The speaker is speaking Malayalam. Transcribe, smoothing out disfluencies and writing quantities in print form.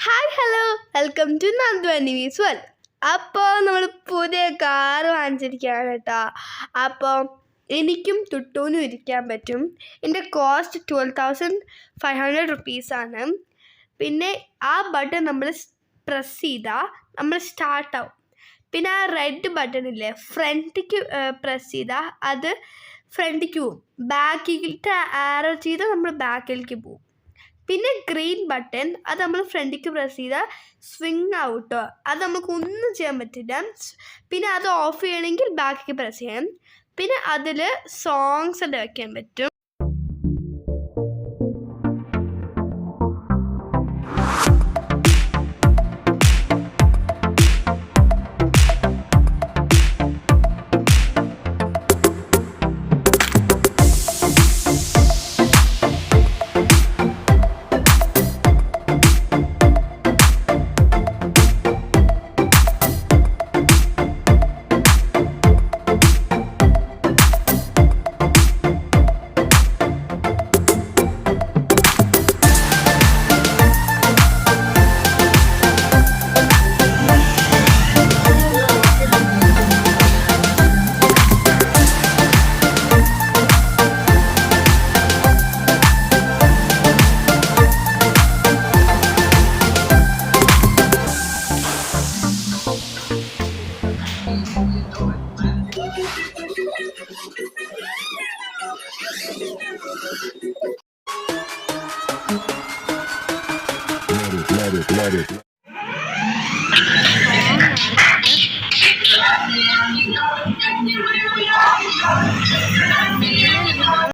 Hi hello welcome to Nandu അനിവീസ് വേൾഡ്. അപ്പോൾ നമ്മൾ പുതിയ കാറ് വാങ്ങിച്ചിരിക്കുകയാണ് കേട്ടോ. അപ്പോൾ എനിക്കും തുട്ടൂനും ഇരിക്കാൻ പറ്റും. എൻ്റെ കോസ്റ്റ് 12,500 റുപ്പീസാണ്. പിന്നെ ആ ബട്ടൺ നമ്മൾ പ്രസ് ചെയ്താൽ നമ്മൾ സ്റ്റാർട്ടാവും. പിന്നെ ആ റെഡ് ബട്ടണില്ലേ ഫ്രണ്ടിക്ക് പ്രസ് ചെയ്താൽ അത് ഫ്രണ്ടിക്ക് പോവും. ബാക്കിലത്തെ ആരോ ചെയ്താൽ നമ്മൾ ബാക്കിലേക്ക് പോവും. പിന്നെ ഗ്രീൻ ബട്ടൺ അത് നമ്മൾ ഫ്രണ്ടിക്ക് പ്രസ് ചെയ്താൽ സ്വിങ് ഔട്ടോ, അത് നമുക്ക് ഒന്നും ചെയ്യാൻ പറ്റില്ല. പിന്നെ അത് ഓഫ് ചെയ്യണമെങ്കിൽ ബാക്കിലേക്ക് പ്രസ് ചെയ്യണം. പിന്നെ അതിൽ സോങ്സ് എല്ലാം വയ്ക്കാൻ പറ്റും. Let it.